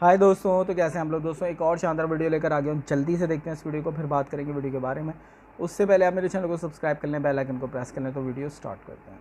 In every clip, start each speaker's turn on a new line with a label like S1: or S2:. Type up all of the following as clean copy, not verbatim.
S1: हाय दोस्तों, तो कैसे हैं हम लोग। दोस्तों एक और शानदार वीडियो लेकर आ गए हम। जल्दी से देखते हैं इस वीडियो को, फिर बात करेंगे वीडियो के बारे में। उससे पहले आप मेरे चैनल को सब्सक्राइब कर लें, बेल आइकन को प्रेस कर लें। तो वीडियो स्टार्ट करते हैं।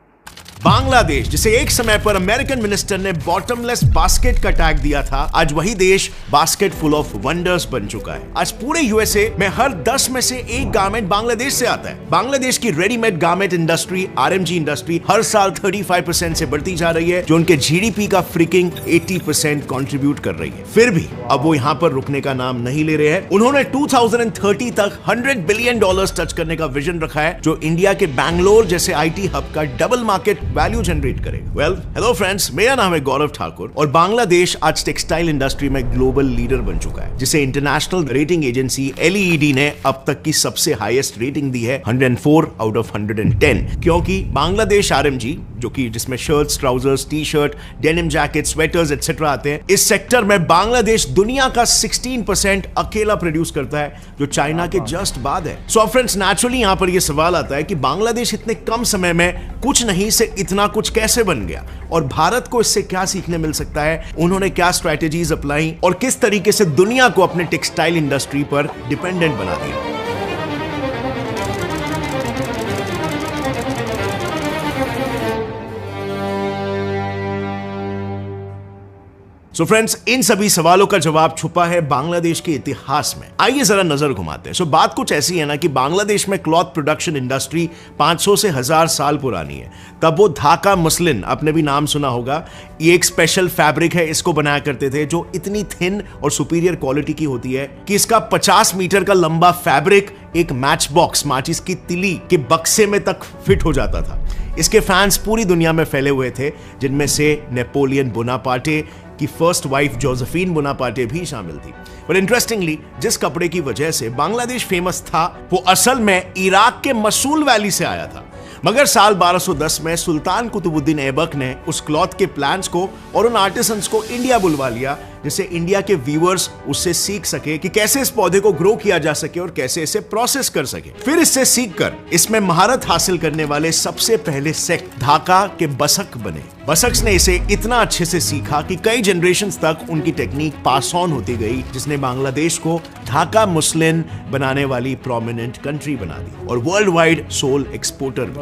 S2: बांग्लादेश, जिसे एक समय पर अमेरिकन मिनिस्टर ने बॉटमलेस बास्केट का टैग दिया था, आज वही देश बास्केट फुल ऑफ वंडर्स बन चुका है। आज पूरे यूएसए में हर 10 में से एक गारमेंट बांग्लादेश से आता है। बांग्लादेश की readymade garment industry, RMG industry हर साल 35% से बढ़ती जा रही है, जो उनके जीडीपी का फ्रिकिंग 80% कंट्रीब्यूट कर रही है। फिर भी अब वो यहाँ पर रुकने का नाम नहीं ले रहे हैं। उन्होंने 2030 तक $100 बिलियन टच करने का विजन रखा है, जो इंडिया के बैंगलोर जैसे आईटी हब का डबल मार्केट वैल्यू जनरेट करेगा। हेलो फ्रेंड्स, मेरा नाम है गौरव ठाकुर और बांग्लादेश आज टेक्सटाइल इंडस्ट्री में ग्लोबल लीडर बन चुका है, जिसे इंटरनेशनल रेटिंग एजेंसी एलईडी ने अब तक की सबसे हाईएस्ट रेटिंग दी है, 104 आउट ऑफ 110। क्योंकि बांग्लादेश आरएमजी, जो कि जिसमें shirts, trousers, T shirt, denim jacket, sweaters etcetera आते हैं, इस सेक्टर में बांग्लादेश दुनिया का 16% अकेला प्रोड्यूस करता है, जो चाइना के जस्ट बाद है। सो फ्रेंड्स, नेचुरली यहां पर यह सवाल आता है कि बांग्लादेश इतने कम समय में कुछ नहीं से इतना कुछ कैसे बन गया और भारत को इससे क्या सीखने मिल सकता है, उन्होंने क्या स्ट्रैटेजीज अपनाई और किस तरीके से दुनिया को अपने टेक्सटाइल इंडस्ट्री पर डिपेंडेंट बना दिया। सो फ्रेंड्स, इन सभी सवालों का जवाब छुपा है बांग्लादेश के इतिहास में। आइए जरा नजर घुमाते हैं। बात कुछ ऐसी है ना कि बांग्लादेश में क्लॉथ प्रोडक्शन इंडस्ट्री 500 से 1000 साल पुरानी है। तब वो ढाका मसलिन, आपने भी नाम सुना होगा, ये एक स्पेशल फैब्रिक है, इसको बनाया करते थे, जो इतनी थिन और सुपीरियर क्वालिटी की होती है कि इसका 50 मीटर का लंबा फैब्रिक एक मैच बॉक्स, माचिस की तिली के बक्से में तक फिट हो जाता था। इसके फैंस पूरी दुनिया में फैले हुए थे, जिनमें से नेपोलियन बोनापार्टे की फर्स्ट वाइफ जोसेफिन बोनापार्टे भी शामिल थी। पर इंटरेस्टिंगली, जिस कपड़े की वजह से बांग्लादेश फेमस था, वो असल में इराक के मसूल वैली से आया था। मगर साल 1210 में सुल्तान कुतुबुद्दीन ऐबक ने उस क्लॉथ के प्लान्स को और उन आर्टिसंस को इंडिया बुलवा लिया, जिससे इंडिया के व्यूअर्स उससे सीख सके कि कैसे इस पौधे को ग्रो किया जा सके और कैसे इसे प्रोसेस कर सके। फिर इससे सीखकर इसमें महारत हासिल करने वाले सबसे पहले सेक्ट ढाका के बसक बने। बसक्स ने इसे इतना अच्छे से सीखा कि कई जनरेशंस तक उनकी टेक्निक पास ऑन होती गई, जिसने बांग्लादेश को ढाका मुस्लिन बनाने वाली प्रोमिनेंट कंट्री बना दी और वर्ल्ड वाइड सोल एक्सपोर्टर।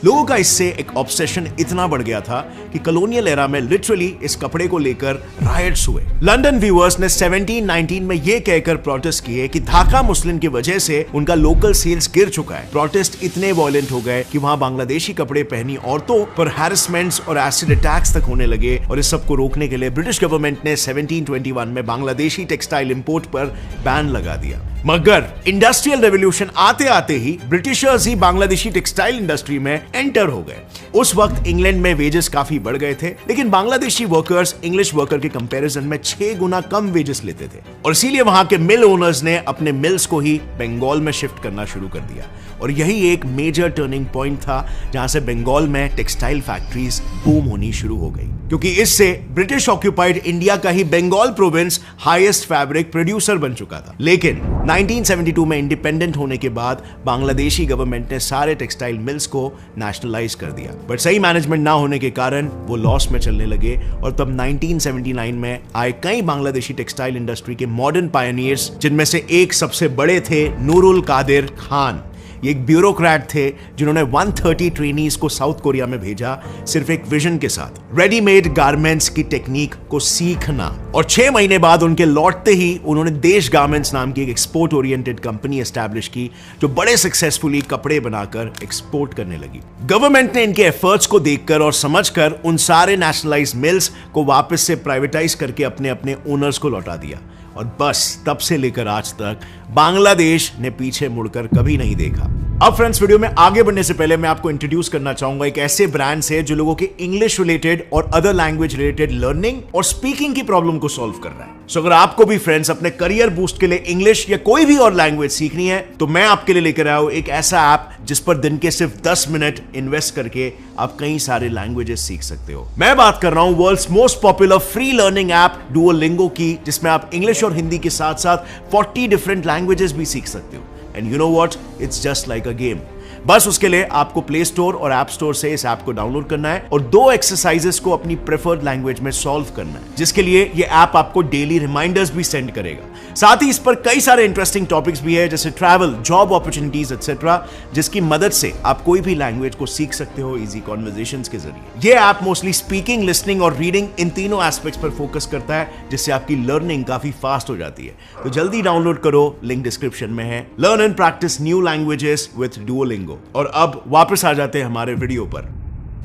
S2: लोगों का इससे एक ऑब्सेशन इतना बढ़ गया था कि कॉलोनियल एरा में लिटरली इस कपड़े को लेकर रायट्स हुए। लंदन व्यूअर्स ने 1719 में यह कहकर प्रोटेस्ट किए कि ढाका मुस्लिन की वजह से उनका लोकल सेल्स गिर चुका है। प्रोटेस्ट इतने वॉयलेंट हो गए कि वहां बांग्लादेशी कपड़े पहनी औरतों पर हैरेसमेंट्स और एसिड अटैक्स तक होने लगे और इस सब को रोकने के लिए ब्रिटिश गवर्नमेंट ने 1721 में बांग्लादेशी टेक्सटाइल इंपोर्ट पर बैन लगा दिया। मगर इंडस्ट्रियल रेवोल्यूशन आते आते ही ब्रिटिशर्स ही बांग्लादेशी टेक्सटाइल इंडस्ट्री में एंटर हो गए। उस वक्त इंग्लैंड में वेजेस काफी बढ़ गए थे, लेकिन बांग्लादेशी वर्कर्स इंग्लिश वर्कर के कंपैरिजन में 6 गुना कम वेजेस लेते थे और इसीलिए वहां के मिल ओनर्स ने अपने मिल्स को ही बंगाल में शिफ्ट करना शुरू कर दिया। और यही एक मेजर टर्निंग पॉइंट था, जहां से बंगाल में टेक्सटाइल फैक्ट्रीज बूम होनी शुरू हो गई, क्योंकि इससे ब्रिटिश ऑक्यूपाइड इंडिया का ही Bengal province highest fabric producer बन चुका था। लेकिन 1972 में इंडिपेंडेंट होने के बाद बांग्लादेशी गवर्नमेंट ने सारे टेक्सटाइल मिल्स को नेशनलाइज कर दिया, बट सही मैनेजमेंट ना होने के कारण वो लॉस में चलने लगे और तब 1979 में आए कई बांग्लादेशी टेक्सटाइल इंडस्ट्री के मॉडर्न पायनियर्स, जिनमें से एक सबसे बड़े थे नूरुल कादिर खान। ये एक ब्यूरोक्रेट थे जिन्होंने 130 ट्रेनीज को साउथ कोरिया में भेजा, सिर्फ एक विजन के साथ, रेडीमेड गारमेंट्स की टेक्निक को सीखना। और 6 महीने बाद उनके लौटते ही उन्होंने देश गारमेंट्स नाम की एक एक्सपोर्ट ओरिएंटेड कंपनी एस्टैब्लिश की, जो बड़े सक्सेसफुली कपड़े बनाकर एक्सपोर्ट करने लगी। गवर्नमेंट ने इनके एफर्ट्स को देखकर और समझकर उन सारे नेशनलाइज्ड मिल्स को वापस से प्राइवेटाइज करके अपने अपने ओनर्स को लौटा दिया और बस तब से लेकर आज तक बांग्लादेश ने पीछे मुड़कर कभी नहीं देखा। अब फ्रेंड्स, वीडियो में आगे बढ़ने से पहले मैं आपको इंट्रोड्यूस करना चाहूंगा एक ऐसे ब्रांड से जो लोगों के इंग्लिश रिलेटेड और अदर लैंग्वेज रिलेटेड लर्निंग और स्पीकिंग की प्रॉब्लम को सॉल्व कर रहा है। सो अगर आपको भी फ्रेंड्स अपने करियर बूस्ट के लिए इंग्लिश या कोई भी और लैंग्वेज सीखनी है, तो मैं आपके लिए लेकर आया हूं एक ऐसा ऐप जिस पर दिन के सिर्फ 10 मिनट इन्वेस्ट करके आप कई सारे लैंग्वेजेस सीख सकते हो। मैं बात कर रहा हूं world's most popular free learning app Duolingo की, जिसमें आप इंग्लिश और हिंदी के साथ साथ 40 डिफरेंट लैंग्वेजेस भी सीख सकते हो। And you know what, it's just like a game. बस उसके लिए आपको प्ले स्टोर और ऐप स्टोर से इस ऐप को डाउनलोड करना है और 2 एक्सरसाइजेस को अपनी प्रेफर्ड लैंग्वेज में सॉल्व करना है, जिसके लिए ये ऐप आपको डेली रिमाइंडर्स भी सेंड करेगा। साथ ही इस पर कई सारे इंटरेस्टिंग टॉपिक्स भी है, जैसे ट्रैवल, जॉब अपॉर्चुनिटीज एक्सेट्रा, जिसकी मदद से आप कोई भी लैंग्वेज को सीख सकते हो इजी कॉन्वर्सेशंस के जरिए। ये ऐप मोस्टली स्पीकिंग, लिसनिंग और रीडिंग इन तीनों एस्पेक्ट्स पर फोकस करता है, जिससे आपकी लर्निंग काफी फास्ट हो जाती है। तो जल्दी डाउनलोड करो, लिंक डिस्क्रिप्शन में है। Learn and practice new languages with Duolingo. और अब वापस आ जाते हैं हमारे वीडियो पर।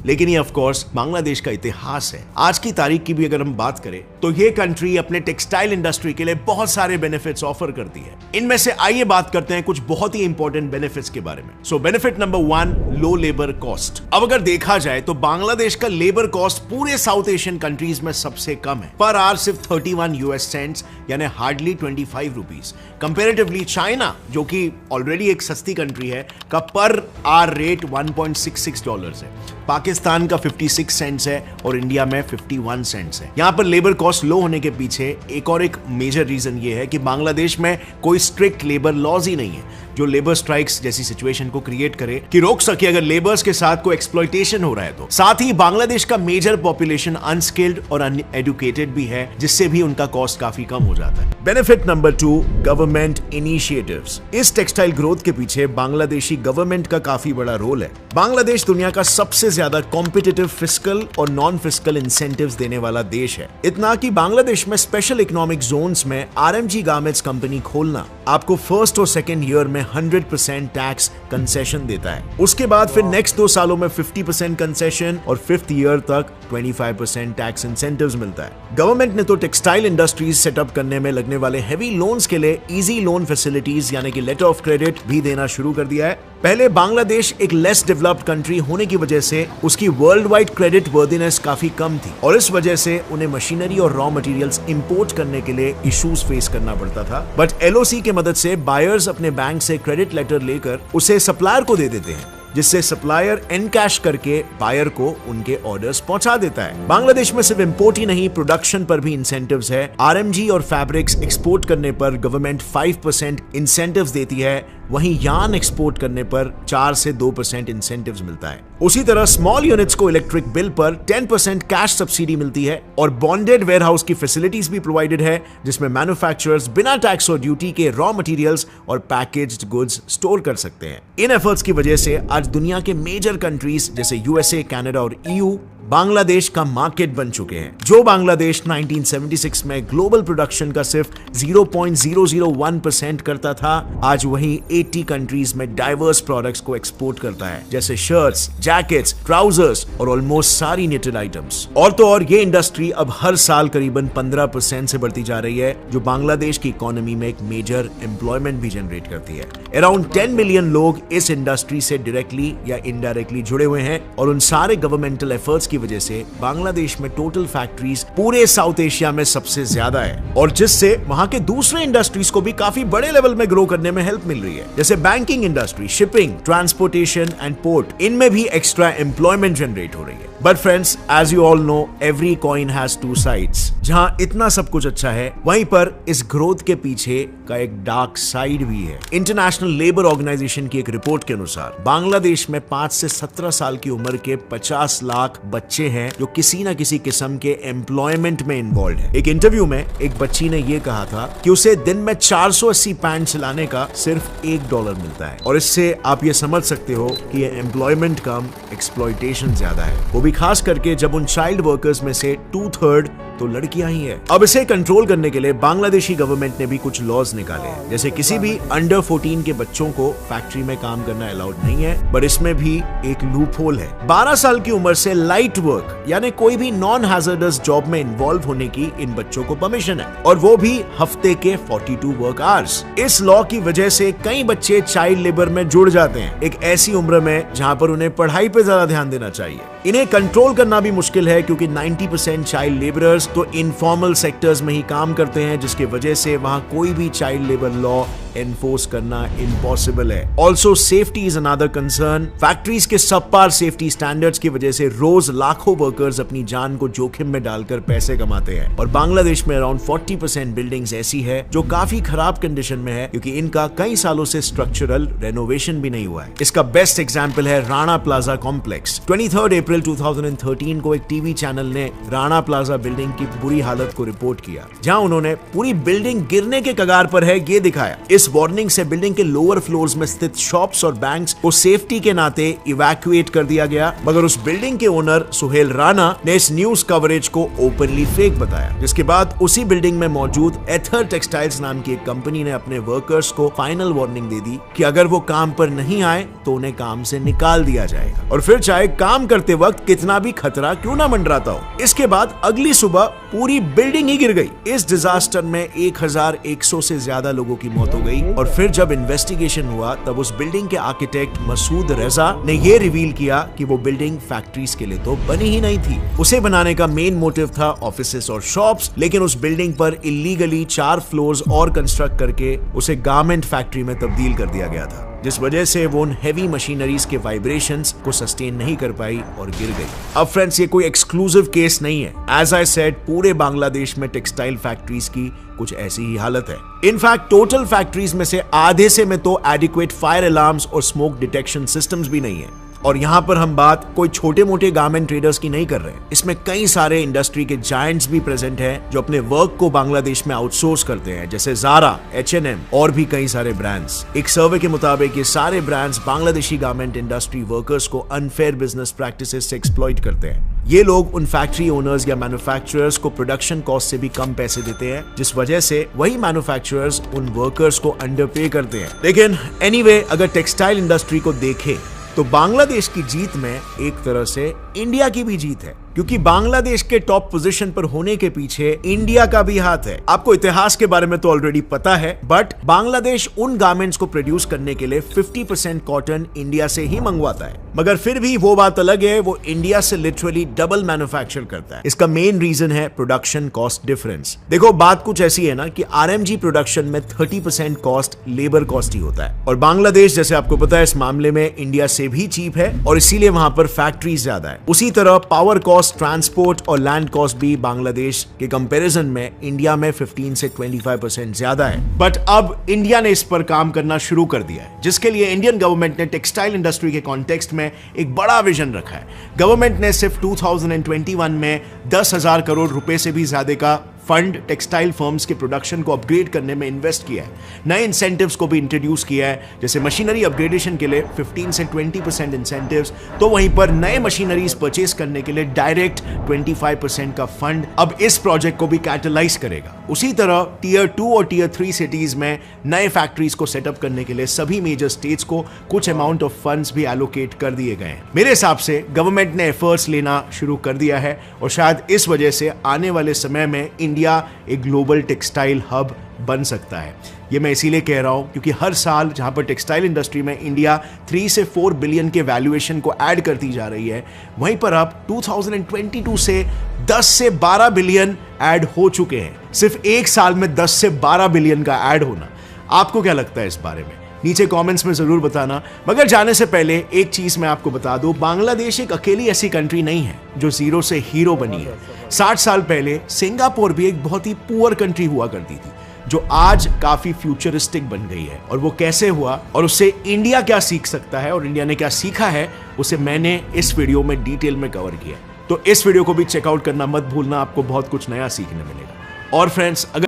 S2: लेकिन ये ऑफ कोर्स बांग्लादेश का इतिहास है। आज की तारीख की भी अगर हम बात करें तो ये कंट्री अपने टेक्सटाइल इंडस्ट्री के लिए बहुत सारे बेनिफिट्स ऑफर करती है। इनमें से आइए बात करते हैं कुछ बहुत ही इंपॉर्टेंट बेनिफिट्स के बारे में। सो बेनिफिट नंबर 1, लो लेबर कॉस्ट। अब अगर देखा जाए तो बांग्लादेश का लेबर कॉस्ट पूरे साउथ एशियन कंट्रीज में सबसे कम है। पर आवर सिर्फ 31 यूएस सेंट्स, यानी हार्डली 25 रुपीज। कंपेरेटिवली चाइना, जो कि ऑलरेडी एक सस्ती कंट्री है, का पर आवर रेट $1.66 है। पाकिस्तान का 56 सेंट्स है और इंडिया में 51 सेंट्स है। यहां पर लेबर कॉस्ट लो होने के पीछे एक मेजर रीजन ये है कि बांग्लादेश में कोई स्ट्रिक्ट लेबर लॉज ही नहीं है, जो लेबर स्ट्राइक्स जैसी सिचुएशन को क्रिएट करे कि रोक सके अगर लेबर्स के साथ कोई एक्सप्लॉयटेशन हो रहा है तो। साथ ही बांग्लादेश का मेजर पॉपुलेशन अनस्किल्ड और अनएडुकेटेड भी है, जिससे भी उनका कॉस्ट काफी कम हो जाता है। Benefit number 2, government initiatives. इस टेक्सटाइल ग्रोथ के पीछे बांग्लादेशी गवर्नमेंट का काफी बड़ा रोल है। बांग्लादेश दुनिया का सबसे ज्यादा कॉम्पिटिटिव फिस्कल और नॉन फिस्कल इंसेंटिव्स देने वाला देश है। इतना कि बांग्लादेश में स्पेशल इकोनॉमिक जोन्स में आरएमजी गारमेंट्स कंपनी खोलना आपको फर्स्ट और सेकेंड ईयर में 100% टैक्स कंसेशन देता है। उसके बाद फिर नेक्स्ट 2 सालों में 50% कंसेशन और 5th ईयर तक 25% टैक्स इंसेंटिव्स मिलता है। गवर्नमेंट ने तो टेक्सटाइल इंडस्ट्रीज सेटअप करने में लगने वाले हेवी लोन्स के लिए इजी लोन फैसिलिटीज यानी कि लेटर ऑफ क्रेडिट भी देना शुरू कर दिया है। पहले बांग्लादेश एक लेस डेवलप्ड कंट्री होने की वजह से उसकी वर्ल्ड वाइड क्रेडिट वर्दीनेस काफी कम थी और इस वजह से उन्हें मशीनरी और रॉ मटेरियल्स इंपोर्ट करने के लिए इश्यूज फेस करना पड़ता था। बट एलओसी के मदद से बायर्स अपने बैंक से क्रेडिट लेटर लेकर उसे सप्लायर को दे देते हैं, जिससे सप्लायर एनकैश करके बायर को उनके ऑर्डर्स पहुंचा देता है। बांग्लादेश में सिर्फ इंपोर्ट ही नहीं, प्रोडक्शन पर भी इंसेंटिव्स है। आरएमजी और फैब्रिक्स एक्सपोर्ट करने पर गवर्नमेंट 5% इंसेंटिव्स देती है, वहीं यार्न एक्सपोर्ट करने पर 4 से 2% इंसेंटिव्स मिलता है। उसी तरह स्मॉल यूनिट्स को इलेक्ट्रिक बिल पर 10% कैश सब्सिडी मिलती है और बॉन्डेड वेयरहाउस की फैसिलिटीज भी प्रोवाइडेड है, जिसमें मैन्युफैक्चरर्स बिना टैक्स और ड्यूटी के रॉ मटेरियल्स और पैकेज्ड गुड्स स्टोर कर सकते हैं। इन एफर्ट्स की वजह से आज दुनिया के मेजर कंट्रीज जैसे यूएसए, कनाडा और ईयू बांग्लादेश का मार्केट बन चुके हैं। जो बांग्लादेश 1976 में ग्लोबल प्रोडक्शन का सिर्फ 0.001% करता था, आज वही 80 कंट्रीज में डाइवर्स प्रोडक्ट्स को एक्सपोर्ट करता है, जैसे शर्ट्स, जैकेट्स, ट्राउजर्स और ऑलमोस्ट सारी निटेड आइटम्स। और तो और ये इंडस्ट्री अब हर साल करीबन 15% से बढ़ती जा रही है, जो बांग्लादेश की इकोनॉमी में एक मेजर एम्प्लॉयमेंट भी जनरेट करती है। अराउंड 10 मिलियन लोग इस इंडस्ट्री से डायरेक्टली या इनडायरेक्टली जुड़े हुए हैं और उन सारे गवर्नमेंटल एफर्ट्स की वजह से बांग्लादेश में टोटल फैक्ट्रीज पूरे साउथ एशिया में सबसे ज्यादा है और जिससे वहां के दूसरे इंडस्ट्रीज को भी काफी बड़े लेवल में ग्रो करने में हेल्प मिल रही है, जैसे banking industry, shipping, transportation and port. इनमें भी एक्स्ट्रा एम्प्लॉयमेंट जनरेट हो रही है। But friends, as you all know, every coin has 2 sides. जहां इतना सब कुछ अच्छा है, वहीं पर इस ग्रोथ के पीछे का एक डार्क साइड भी है। इंटरनेशनल लेबर ऑर्गेनाइजेशन की एक रिपोर्ट के अनुसार बांग्लादेश में 5 से 17 साल की उम्र के 50 लाख बच्चे हैं जो किसी न किसी किस्म के एम्प्लॉयमेंट में इन्वॉल्व है। एक इंटरव्यू में एक बच्ची ने यह कहा था कि उसे दिन में 480 पैंट चलाने का सिर्फ $1 मिलता है और इससे आप ये समझ सकते हो कि ये एम्प्लॉयमेंट कम, एक्सप्लॉयटेशन ज्यादा है, वो भी खास करके जब उन चाइल्ड वर्कर्स में से 2/3 तो लड़कियां ही है। अब इसे कंट्रोल करने के लिए बांग्लादेशी गवर्नमेंट ने भी कुछ लॉज निकाले हैं, जैसे किसी भी अंडर 14 के बच्चों को फैक्ट्री में काम करना अलाउड नहीं है, बट इसमें भी एक लूप होल है। 12 साल की उम्र से लाइट वर्क यानी कोई भी नॉन हैजर्डस जॉब में इन्वॉल्व होने की इन बच्चों को परमिशन है और वो भी हफ्ते के 42 वर्क आवर्स। इस लॉ की वजह से कई बच्चे चाइल्ड लेबर में जुड़ जाते हैं, एक ऐसी उम्र में जहां पर उन्हें पढ़ाई पे ज्यादा ध्यान देना चाहिए। इन्हें कंट्रोल करना भी मुश्किल है क्योंकि 90% चाइल्ड लेबरर्स तो इनफॉर्मल सेक्टर्स में ही काम करते हैं, जिसकी वजह से वहां कोई भी चाइल्ड लेबर लॉ एनफोर्स करना इम्पॉसिबल है। Also safety is another concern. Factories के सबपार सेफ्टी स्टैंडर्ड्स की वजह से रोज लाखों वर्कर्स अपनी जान को जोखिम में डालकर पैसे कमाते हैं और बांग्लादेश में अराउंड 40% बिल्डिंग्स ऐसी है जो काफी खराब कंडीशन में है क्योंकि इनका कई सालों से स्ट्रक्चरल रेनोवेशन भी नहीं हुआ है। इसका बेस्ट एग्जांपल है राणा प्लाजा कॉम्प्लेक्स। 23 अप्रैल 2013 को एक टीवी चैनल ने राणा प्लाजा बिल्डिंग की बुरी हालत को रिपोर्ट किया, जहां उन्होंने पूरी बिल्डिंग गिरने के कगार पर है ये दिखाया। इस वार्निंग से बिल्डिंग के लोअर फ्लोर्स में स्थित शॉप्स और बैंक्स को सेफ्टी के नाते इवैक्यूएट कर दिया गया, मगर उस बिल्डिंग के ओनर सुहेल राणा ने इस न्यूज कवरेज को ओपनली फेक बताया, जिसके बाद उसी बिल्डिंग में मौजूद एथर टेक्सटाइल्स नाम की एक कंपनी ने अपने वर्कर्स को फाइनल वार्निंग दे दी कि अगर वो काम पर नहीं आए तो उन्हें काम से निकाल दिया जाएगा, और फिर चाहे काम करते वक्त कितना भी खतरा क्यों ना मंडराता हो। इसके बाद अगली सुबह पूरी बिल्डिंग ही गिर गई। इस डिजास्टर में 1100 से ज्यादा लोगों की मौत हो गई, और फिर जब इन्वेस्टिगेशन हुआ तब उस बिल्डिंग के आर्किटेक्ट मसूद रजा ने यह रिवील किया कि वो बिल्डिंग फैक्ट्रीज के लिए तो बनी ही नहीं थी। उसे बनाने का मेन मोटिव था ऑफिसेस और शॉप्स, लेकिन उस बिल्डिंग पर इलीगली 4 फ्लोर्स और कंस्ट्रक्ट करके उसे गारमेंट फैक्ट्री में तब्दील कर दिया गया था, जिस वजह से वो उन हेवी मशीनरीज के वाइब्रेशंस को सस्टेन नहीं कर पाई और गिर गई। अब फ्रेंड्स, ये कोई एक्सक्लूसिव केस नहीं है। एज आई सेड, पूरे बांग्लादेश में टेक्सटाइल फैक्ट्रीज की कुछ ऐसी ही हालत है। इनफैक्ट टोटल फैक्ट्रीज में से आधे से में तो एडिक्वेट फायर अलार्म्स और स्मोक डिटेक्शन सिस्टम्स भी नहीं है। और यहाँ पर हम बात कोई छोटे मोटे गारमेंट ट्रेडर्स की नहीं कर रहे हैं। इसमें कई सारे इंडस्ट्री के जायंट्स भी प्रेजेंट हैं जो अपने वर्क को बांग्लादेश में आउटसोर्स करते हैं, जैसे ज़ारा, H&M और भी कई सारे ब्रांड्स। एक सर्वे के मुताबिक ये सारे brands Bangladeshi garment industry workers को अनफेयर बिजनेस प्रैक्टिसेस से एक्सप्लॉइट करते हैं। ये लोग उन फैक्ट्री ओनर्स या मैन्युफैक्चरर्स को प्रोडक्शन कॉस्ट से भी कम पैसे देते हैं, जिस वजह से वही मैन्युफैक्चरर्स उन वर्कर्स को अंडरपे करते हैं। लेकिन एनीवे, अगर टेक्सटाइल इंडस्ट्री को देखें तो बांग्लादेश की जीत में एक तरह से इंडिया की भी जीत है, क्योंकि बांग्लादेश के टॉप पोजीशन पर होने के पीछे इंडिया का भी हाथ है। आपको इतिहास के बारे में तो ऑलरेडी पता है, बट बांग्लादेश उन गारमेंट्स को प्रोड्यूस करने के लिए 50% कॉटन इंडिया से ही मंगवाता है, मगर फिर भी वो बात अलग है, वो इंडिया से लिटरली डबल मैन्युफैक्चर करता है। इसका मेन रीजन है प्रोडक्शन कॉस्ट डिफरेंस। देखो, बात कुछ ऐसी है ना कि आरएमजी प्रोडक्शन में 30% कॉस्ट लेबर कॉस्ट ही होता है, और बांग्लादेश जैसे आपको पता है इस मामले में इंडिया से भी चीप है, और इसीलिए वहां पर फैक्ट्रीज ज्यादा है। उसी तरह पावर कॉस्ट, ट्रांसपोर्ट और लैंड कॉस्ट भी बांग्लादेश के कंपैरिजन में इंडिया में 15 से 25% ज्यादा है। बट अब इंडिया ने इस पर काम करना शुरू कर दिया है, जिसके लिए इंडियन गवर्नमेंट ने टेक्सटाइल इंडस्ट्री के कॉन्टेक्स्ट में एक बड़ा विजन रखा है। गवर्नमेंट ने सिर्फ 2021 में 10,000 करोड़ रुपए से भी ज्यादा का फंड टेक्सटाइल फर्म्स के प्रोडक्शन को अपग्रेड करने में इन्वेस्ट किया है। नए इंसेंटिव्स को भी इंट्रोड्यूस किया है, जैसे मशीनरी अपग्रेडेशन के लिए 15 से 20% इंसेंटिव्स, तो वहीं पर नए मशीनरीज परचेस करने के लिए डायरेक्ट 25% का फंड अब इस प्रोजेक्ट को भी कैटलाइज करेगा। उसी तरह टीयर 2 और टीयर 3 सिटीज में नए फैक्ट्रीज को सेटअप करने के लिए सभी मेजर स्टेट्स को कुछ अमाउंट ऑफ फंड्स भी एलोकेट कर दिए गए हैं। मेरे हिसाब से गवर्नमेंट ने एफर्ट्स लेना शुरू कर दिया है, और शायद इस वजह से आने वाले समय में इंडिया एक ग्लोबल टेक्सटाइल हब बन सकता है। ये मैं इसीलिए कह रहा हूं क्योंकि हर साल जहां पर टेक्सटाइल इंडस्ट्री में इंडिया 3 से 4 बिलियन के वैल्यूएशन को ऐड करती जा रही है, वहीं पर अब 2022 से 10 से 12 बिलियन ऐड हो चुके हैं। सिर्फ एक साल में 10 से 12 बिलियन का ऐड होना। आपको क्या लगता है इस बारे में? नीचे कमेंट्स में जरूर बताना। मगर जाने से पहले एक चीज मैं आपको बता दूं, बांग्लादेश एक अकेली ऐसी कंट्री नहीं है जो जीरो से हीरो बनी है। 60 साल पहले सिंगापुर भी एक बहुत ही पुअर कंट्री हुआ करती थी, जो आज काफी फ्यूचरिस्टिक बन गई है। और वो कैसे हुआ और उससे इंडिया क्या सीख सकता है और इंडिया ने क्या सीखा है, उसे मैंने इस वीडियो में डिटेल में कवर किया। तो इस वीडियो को भी चेकआउट करना मत भूलना, आपको बहुत कुछ नया सीखने मिलेगा। और फ्रेंड्स, अगर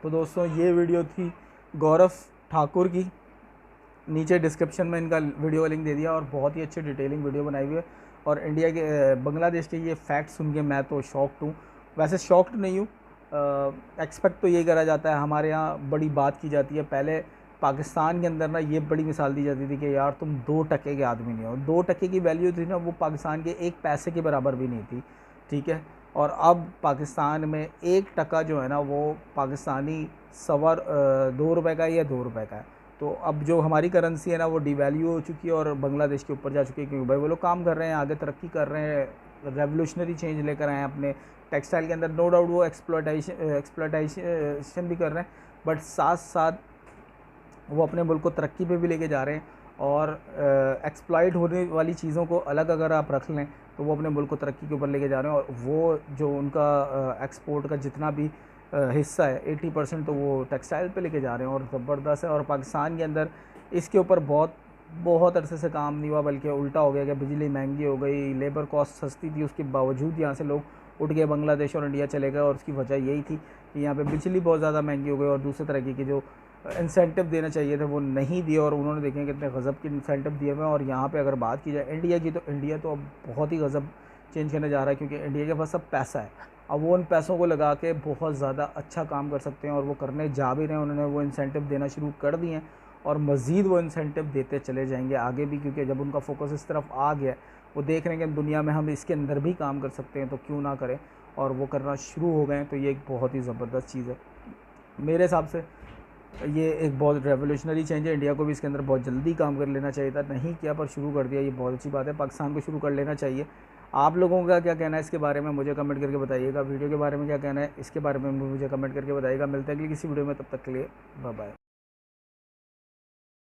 S1: तो दोस्तों ये वीडियो थी गौरव ठाकुर की, नीचे डिस्क्रिप्शन में इनका वीडियो का लिंक दे दिया, और बहुत ही अच्छी डिटेलिंग वीडियो बनाई हुई है। और इंडिया के बांग्लादेश के ये फैक्ट सुन के मैं तो शॉक्ड हूँ। वैसे शॉक्ड नहीं हूँ, एक्सपेक्ट तो ये करा जाता है, हमारे यहाँ बड़ी बात की जाती है। पहले पाकिस्तान के अंदर ना ये बड़ी मिसाल दी जाती थी कि यार तुम 2% के आदमी नहीं हो। 2% की वैल्यू थी ना, वो पाकिस्तान के 1 पैसे के बराबर भी नहीं थी, ठीक है। और अब पाकिस्तान में 1% जो है ना, वो पाकिस्तानी 2 रुपये का या 2 रुपये का है। तो अब जो हमारी करेंसी है ना, वो डिवैल्यू हो चुकी है और बांग्लादेश के ऊपर जा चुकी है, क्योंकि भाई वो लोग काम कर रहे हैं, आगे तरक्की कर रहे हैं, रेवोल्यूशनरी चेंज लेकर आए हैं अपने टेक्सटाइल के अंदर। नो डाउट वो एक्सप्लॉयटेशन भी कर रहे हैं, बट साथ साथ वो अपने मुल्क को तरक्की पे भी लेके जा रहे हैं, और एक्सप्लॉइट होने वाली चीज़ों को अलग अगर आप रख लें तो वो अपने मुल्क को तरक्की के ऊपर लेके जा रहे हैं। और वो जो उनका एक्सपोर्ट का जितना भी हिस्सा है 80% तो वो टेक्सटाइल पे लेके जा रहे हैं, और ज़बरदस्त है। और पाकिस्तान के अंदर इसके ऊपर बहुत अरसे से काम नहीं हुआ, बल्कि उल्टा हो गया कि बिजली महंगी हो गई, लेबर कॉस्ट सस्ती थी, उसके बावजूद यहाँ से लोग उठ गए बांग्लादेश और इंडिया चले गए। और उसकी वजह यही थी कि यहाँ पे बिजली बहुत ज़्यादा महंगी हो गई, और दूसरे तरीके की जो इंसेंटिव देना चाहिए थे वो नहीं दिए, और उन्होंने देखें कितने गज़ब के इंसेंटिव दिए हुए हैं। और यहाँ पे अगर बात की जाए इंडिया की, तो इंडिया तो अब बहुत ही गज़ब चेंज करने जा रहा है, क्योंकि इंडिया के पास अब पैसा है। अब वो उन पैसों को लगा के बहुत ज़्यादा अच्छा काम कर सकते हैं, और वो करने जा भी रहे हैं। उन्होंने वो इंसेंटिव देना शुरू कर दिए हैं, और मज़ीद वो इंसेंटिव देते चले जाएंगे आगे भी, क्योंकि जब उनका फोकस इस तरफ आ गया, वो देख रहे हैं कि दुनिया में हम इसके अंदर भी काम कर सकते हैं, तो क्यों ना करें, और वो करना शुरू हो गए हैं। तो ये एक बहुत ही ज़बरदस्त चीज़ है मेरे हिसाब से। ये एक बहुत रेवोल्यूशनरी चेंज है, इंडिया को भी इसके अंदर बहुत जल्दी काम कर लेना चाहिए था, नहीं किया पर शुरू कर दिया, ये बहुत अच्छी बात है। पाकिस्तान को शुरू कर लेना चाहिए। आप लोगों का क्या कहना है इसके बारे में, मुझे कमेंट करके बताइएगा। वीडियो के बारे में क्या कहना है इसके बारे में मुझे कमेंट करके बताइएगा। मिलते हैं अगली किसी वीडियो में, तब तक के लिए बाय बाय।